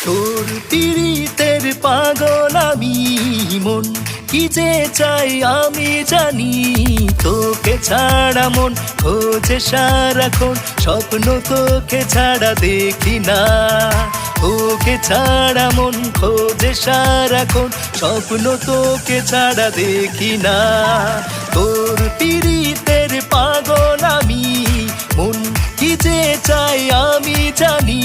তোর পীড়িতের পাগল আমি, মন কি যে চাই আমি জানি। তোকে ছাড়া মন খোঁজে সারাক্ষণ, স্বপ্ন তোকে ছাড়া দেখি না। তোকে ছাড়া মন খোঁজে সারাক্ষণ, স্বপ্ন তোকে ছাড়া দেখি না। তোর পীড়িতের পাগল আমি, মন কি যে চাই আমি জানি।